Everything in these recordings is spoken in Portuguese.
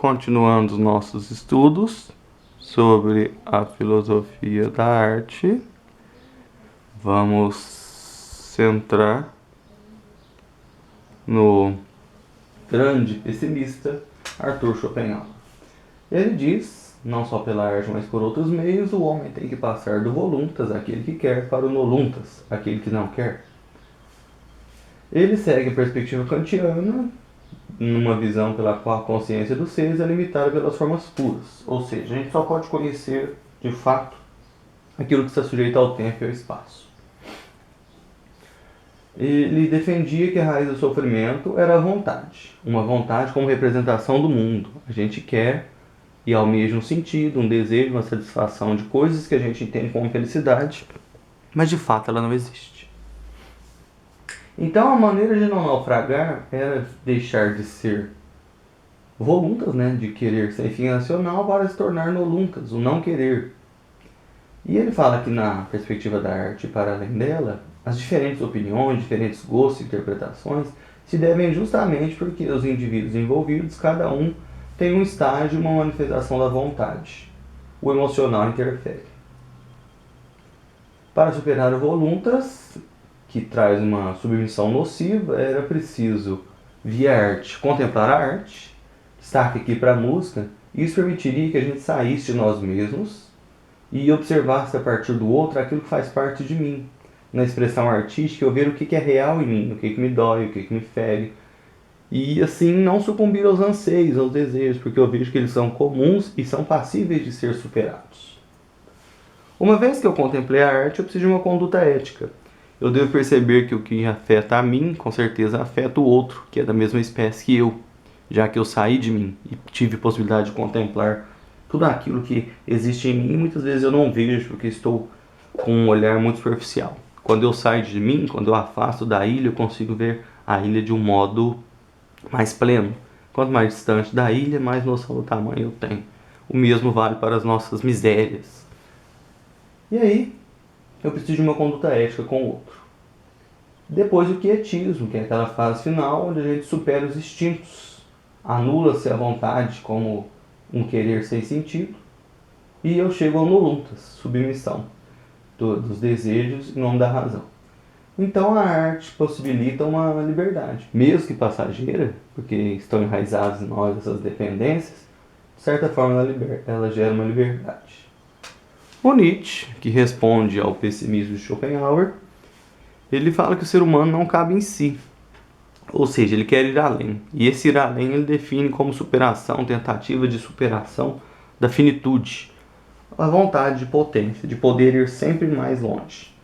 Continuando os nossos estudos sobre a filosofia da arte, vamos centrar no grande pessimista Arthur Schopenhauer. Ele diz, não só pela arte, mas por outros meios, o homem tem que passar do voluntas, aquele que quer, para o noluntas, aquele que não quer. Ele segue a perspectiva kantiana, numa visão pela qual a consciência dos seres é limitada pelas formas puras. Ou seja, a gente só pode conhecer, de fato, aquilo que está sujeito ao tempo e ao espaço. Ele defendia que a raiz do sofrimento era a vontade. Uma vontade como representação do mundo. A gente quer e almeja um sentido, um desejo, uma satisfação de coisas que a gente entende como felicidade, mas de fato ela não existe. Então a maneira de não naufragar era deixar de ser voluntas, de querer sem fim nacional, para se tornar noluntas, o não querer. E ele fala que na perspectiva da arte, para além dela, as diferentes opiniões, diferentes gostos e interpretações se devem justamente porque os indivíduos envolvidos, cada um tem um estágio, uma manifestação da vontade. O emocional interfere. Para superar o voluntas, que traz uma submissão nociva, era preciso, via arte, contemplar a arte. Destaque aqui para a música. Isso permitiria que a gente saísse de nós mesmos e observasse a partir do outro aquilo que faz parte de mim. Na expressão artística, eu ver o que é real em mim, o que me dói, o que me fere. E assim não sucumbir aos anseios, aos desejos, porque eu vejo que eles são comuns e são passíveis de ser superados. Uma vez que eu contemplei a arte, eu preciso de uma conduta ética. Eu devo perceber que o que afeta a mim, com certeza afeta o outro, que é da mesma espécie que eu, já que eu saí de mim e tive possibilidade de contemplar tudo aquilo que existe em mim, e muitas vezes eu não vejo porque estou com um olhar muito superficial. Quando eu saio de mim, quando eu afasto da ilha, eu consigo ver a ilha de um modo mais pleno. Quanto mais distante da ilha, mais noção do tamanho eu tenho. O mesmo vale para as nossas misérias. E aí, eu preciso de uma conduta ética com o outro. Depois o quietismo, que é aquela fase final onde a gente supera os instintos. Anula-se a vontade como um querer sem sentido. E eu chego ao noluntas, submissão dos desejos em nome da razão. Então a arte possibilita uma liberdade, mesmo que passageira, porque estão enraizadas em nós essas dependências, de certa forma ela gera uma liberdade. O Nietzsche, que responde ao pessimismo de Schopenhauer, ele fala que o ser humano não cabe em si, ou seja, ele quer ir além. E esse ir além ele define como superação, tentativa de superação da finitude, a vontade de potência, de poder ir sempre mais longe.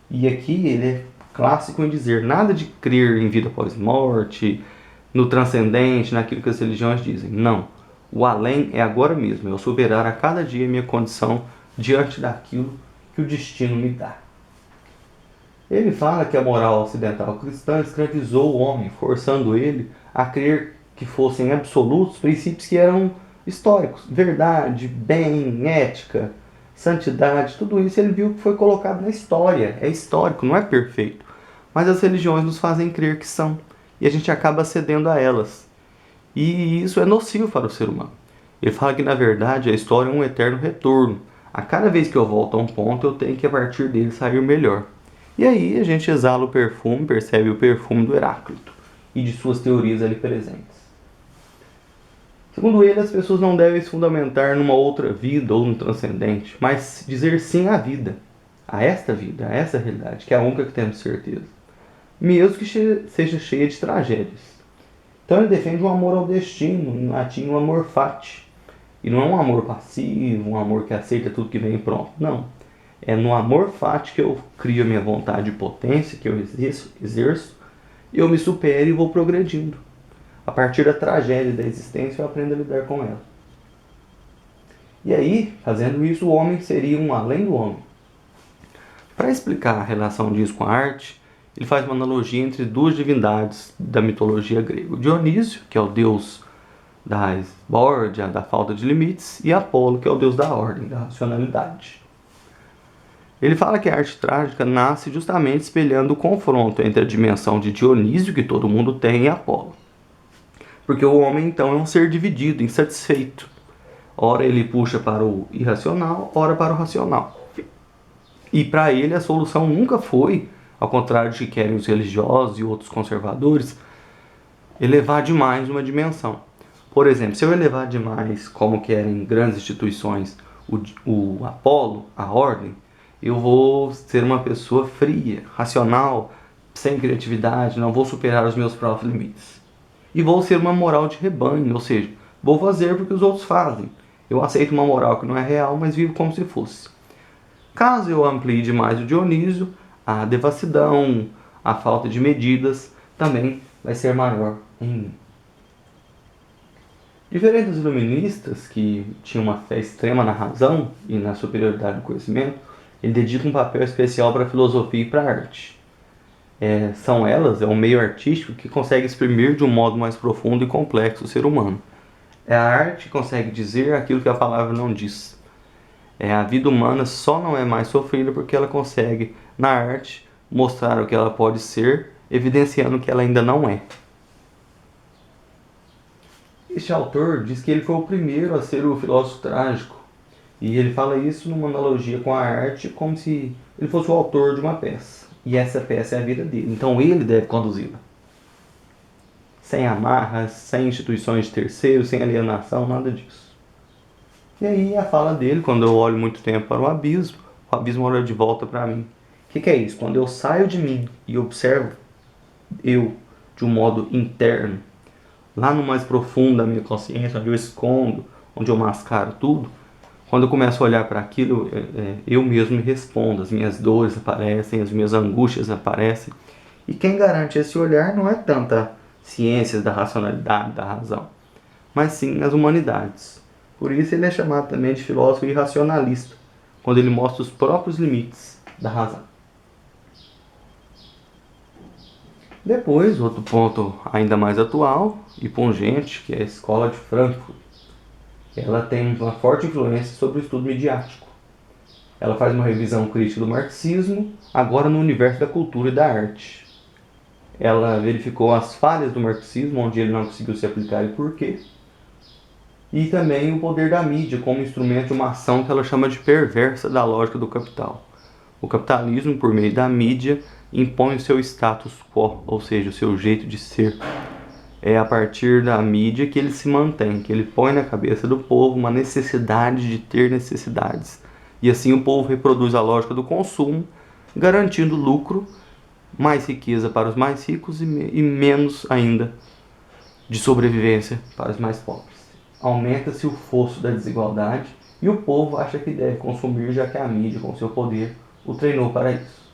E aqui ele é clássico em dizer nada de crer em vida após morte, no transcendente, naquilo que as religiões dizem. Não, o além é agora mesmo, eu superar a cada dia a minha condição diante daquilo que o destino me dá. Ele fala que a moral ocidental cristã escravizou o homem, forçando ele a crer que fossem absolutos princípios que eram históricos. Verdade, bem, ética, santidade, tudo isso ele viu que foi colocado na história. É histórico, não é perfeito. Mas as religiões nos fazem crer que são. E a gente acaba cedendo a elas. E isso é nocivo para o ser humano. Ele fala que, na verdade, a história é um eterno retorno. A cada vez que eu volto a um ponto, eu tenho que, a partir dele, sair melhor. E aí a gente exala o perfume, percebe o perfume do Heráclito e de suas teorias ali presentes. Segundo ele, as pessoas não devem se fundamentar numa outra vida ou no transcendente, mas dizer sim à vida, a esta realidade, que é a única que temos certeza, mesmo que seja cheia de tragédias. Então ele defende um amor ao destino, em latim um amor fati, e não é um amor passivo, um amor que aceita tudo que vem pronto, não. É no amor fati que eu crio a minha vontade de potência, que eu exerço, e eu me supero e vou progredindo. A partir da tragédia da existência, eu aprendo a lidar com ela. E aí, fazendo isso, o homem seria um além do homem. Para explicar a relação disso com a arte, ele faz uma analogia entre duas divindades da mitologia grega. Dionísio, que é o deus da esbórdia, da falta de limites, e Apolo, que é o deus da ordem, da racionalidade. Ele fala que a arte trágica nasce justamente espelhando o confronto entre a dimensão de Dionísio, que todo mundo tem, e Apolo. Porque o homem, então, é um ser dividido, insatisfeito. Ora ele puxa para o irracional, ora para o racional. E para ele a solução nunca foi, ao contrário de que querem os religiosos e outros conservadores, elevar demais uma dimensão. Por exemplo, se eu elevar demais, como querem grandes instituições, o Apolo, a ordem, eu vou ser uma pessoa fria, racional, sem criatividade, não vou superar os meus próprios limites. E vou ser uma moral de rebanho, ou seja, vou fazer porque os outros fazem. Eu aceito uma moral que não é real, mas vivo como se fosse. Caso eu amplie demais o Dionísio, a devassidão, a falta de medidas também vai ser maior em mim. Diferente dos iluministas, que tinham uma fé extrema na razão e na superioridade do conhecimento, ele dedica um papel especial para a filosofia e para a arte. São elas, é um meio artístico que consegue exprimir de um modo mais profundo e complexo o ser humano. É a arte que consegue dizer aquilo que a palavra não diz. A vida humana só não é mais sofrida porque ela consegue, na arte, mostrar o que ela pode ser, evidenciando o que ela ainda não é. Este autor diz que ele foi o primeiro a ser o filósofo trágico. E ele fala isso numa analogia com a arte, como se ele fosse o autor de uma peça. E essa peça é a vida dele. Então ele deve conduzi-la. Sem amarras, sem instituições de terceiros, sem alienação, nada disso. E aí a fala dele, quando eu olho muito tempo para o abismo olha de volta para mim. O que é isso? Quando eu saio de mim e observo eu de um modo interno, lá no mais profundo da minha consciência, onde eu escondo, onde eu mascaro tudo, quando eu começo a olhar para aquilo, eu mesmo me respondo, as minhas dores aparecem, as minhas angústias aparecem. E quem garante esse olhar não é tanta ciências da racionalidade, da razão, mas sim as humanidades. Por isso ele é chamado também de filósofo irracionalista, quando ele mostra os próprios limites da razão. Depois, outro ponto ainda mais atual e pungente, que é a escola de Frankfurt. Ela tem uma forte influência sobre o estudo midiático. Ela faz uma revisão crítica do marxismo, agora no universo da cultura e da arte. Ela verificou as falhas do marxismo, onde ele não conseguiu se aplicar e por quê. E também o poder da mídia como instrumento de uma ação que ela chama de perversa da lógica do capital. O capitalismo, por meio da mídia, impõe o seu status quo, ou seja, o seu jeito de ser. É a partir da mídia que ele se mantém, que ele põe na cabeça do povo uma necessidade de ter necessidades. E assim o povo reproduz a lógica do consumo, garantindo lucro, mais riqueza para os mais ricos e menos ainda de sobrevivência para os mais pobres. Aumenta-se o fosso da desigualdade e o povo acha que deve consumir, já que a mídia, com seu poder, o treinou para isso.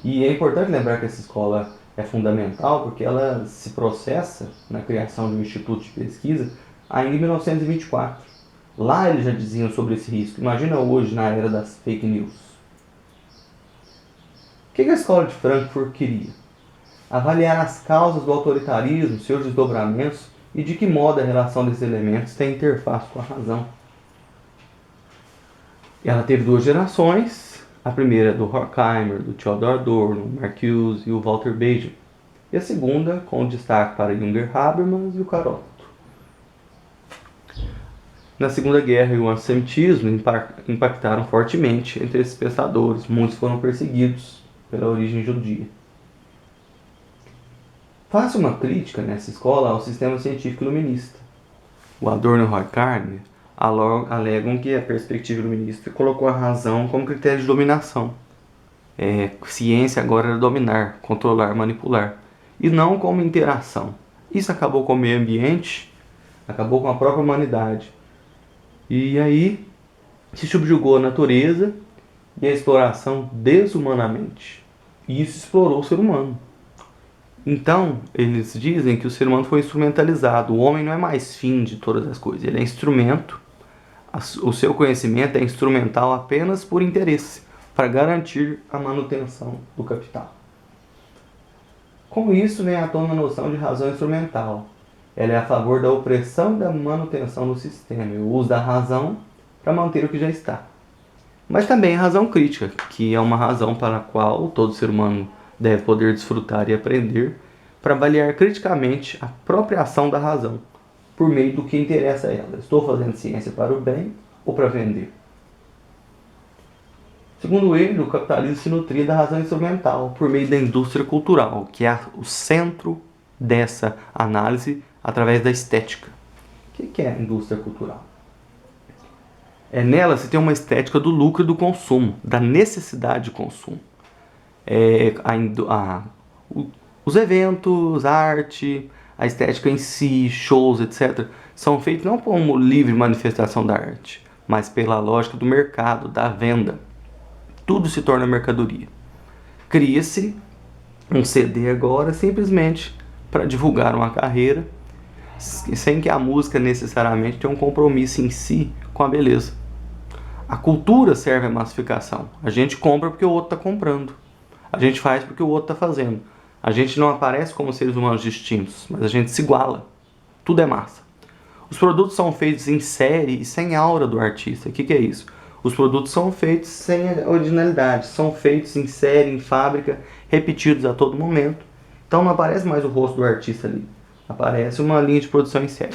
E é importante lembrar que essa escola é fundamental porque ela se processa na criação de um instituto de pesquisa ainda em 1924. Lá eles já diziam sobre esse risco. Imagina hoje, na era das fake news. O que a escola de Frankfurt queria? Avaliar as causas do autoritarismo, seus desdobramentos e de que modo a relação desses elementos tem interface com a razão. Ela teve duas gerações, a primeira do Horkheimer, do Theodor Adorno, Marcuse e o Walter Benjamin, e a segunda com destaque para Jünger Habermas e o Carothon. Na Segunda Guerra e o antissemitismo impactaram fortemente entre esses pensadores, muitos foram perseguidos pela origem judia. Faça uma crítica nessa escola ao sistema científico iluminista. O Adorno e o Horkheimer alegam que a perspectiva iluminista colocou a razão como critério de dominação. Ciência agora era dominar, controlar, manipular, e não como interação. Isso acabou com o meio ambiente, acabou com a própria humanidade. E aí se subjugou a natureza e a exploração desumanamente. E isso explorou o ser humano. Então, eles dizem que o ser humano foi instrumentalizado. O homem não é mais fim de todas as coisas, ele é instrumento. O seu conhecimento é instrumental apenas por interesse, para garantir a manutenção do capital. Com isso vem à tona a noção de razão instrumental. Ela é a favor da opressão e da manutenção do sistema, e o uso da razão para manter o que já está. Mas também a razão crítica, que é uma razão para a qual todo ser humano deve poder desfrutar e aprender, para avaliar criticamente a própria ação da razão, por meio do que interessa a ela. Estou fazendo ciência para o bem ou para vender? Segundo ele, o capitalismo se nutria da razão instrumental por meio da indústria cultural, que é o centro dessa análise através da estética. O que é a indústria cultural? Nela se tem uma estética do lucro e do consumo, da necessidade de consumo. Os eventos, a arte, a estética em si, shows, etc., são feitos não como livre manifestação da arte, mas pela lógica do mercado, da venda. Tudo se torna mercadoria. Cria-se um CD agora simplesmente para divulgar uma carreira, sem que a música necessariamente tenha um compromisso em si com a beleza. A cultura serve à massificação. A gente compra porque o outro está comprando. A gente faz porque o outro está fazendo. A gente não aparece como seres humanos distintos, mas a gente se iguala. Tudo é massa. Os produtos são feitos em série e sem aura do artista. O que é isso? Os produtos são feitos sem originalidade. São feitos em série, em fábrica, repetidos a todo momento. Então não aparece mais o rosto do artista ali. Aparece uma linha de produção em série.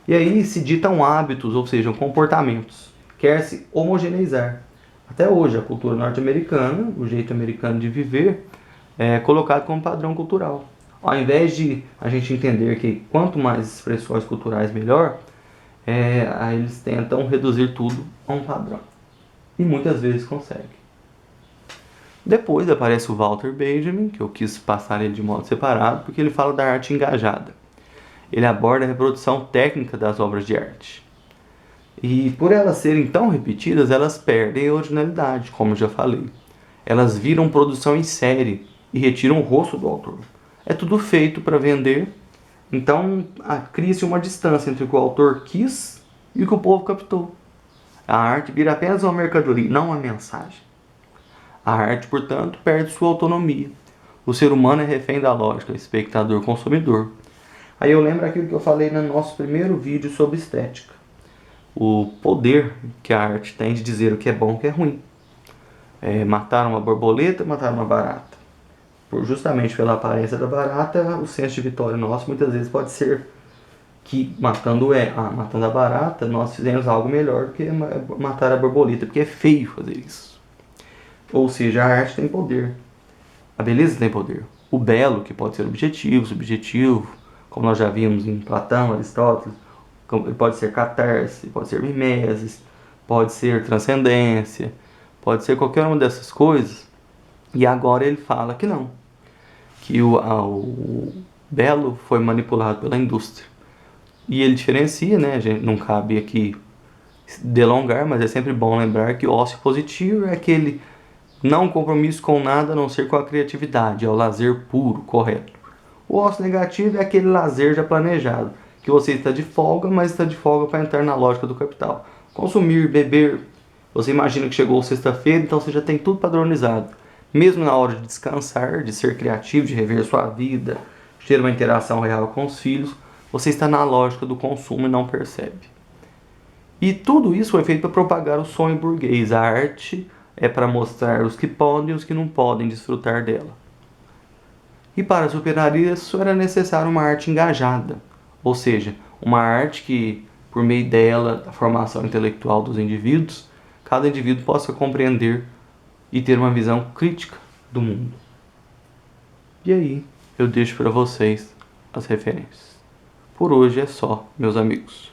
E aí se ditam hábitos, ou seja, comportamentos. Quer-se homogeneizar. Até hoje, a cultura norte-americana, o jeito americano de viver, é colocado como padrão cultural. Ao invés de a gente entender que quanto mais expressões culturais, melhor, aí eles tentam reduzir tudo a um padrão. E muitas vezes conseguem. Depois aparece o Walter Benjamin, que eu quis passar ele de modo separado, porque ele fala da arte engajada. Ele aborda a reprodução técnica das obras de arte. E por elas serem tão repetidas, elas perdem a originalidade, como eu já falei. Elas viram produção em série e retiram o rosto do autor. É tudo feito para vender, então cria-se uma distância entre o que o autor quis e o que o povo captou. A arte vira apenas uma mercadoria, não uma mensagem. A arte, portanto, perde sua autonomia. O ser humano é refém da lógica, espectador-consumidor. Aí eu lembro aquilo que eu falei no nosso primeiro vídeo sobre estética. O poder que a arte tem de dizer o que é bom e o que é ruim. Mataram uma borboleta, mataram uma barata. Justamente pela aparência da barata, o senso de vitória nosso muitas vezes pode ser que matando a barata, nós fizemos algo melhor do que matar a borboleta, porque é feio fazer isso. Ou seja, a arte tem poder. A beleza tem poder. O belo, que pode ser objetivo, subjetivo, como nós já vimos em Platão, Aristóteles, pode ser catarse, pode ser mimesis, pode ser transcendência, pode ser qualquer uma dessas coisas. E agora ele fala que não, que o belo foi manipulado pela indústria. E ele diferencia, né? A gente não cabe aqui delongar, mas é sempre bom lembrar que o ócio positivo é aquele não compromisso com nada a não ser com a criatividade, é o lazer puro, correto. O ócio negativo é aquele lazer já planejado, que você está de folga, mas está de folga para entrar na lógica do capital. Consumir, beber, você imagina que chegou sexta-feira, então você já tem tudo padronizado. Mesmo na hora de descansar, de ser criativo, de rever sua vida, de ter uma interação real com os filhos, você está na lógica do consumo e não percebe. E tudo isso foi feito para propagar o sonho burguês. A arte é para mostrar os que podem e os que não podem desfrutar dela. E para superar isso era necessário uma arte engajada, ou seja, uma arte que, por meio dela, a formação intelectual dos indivíduos, cada indivíduo possa compreender e ter uma visão crítica do mundo. E aí, eu deixo para vocês as referências. Por hoje é só, meus amigos.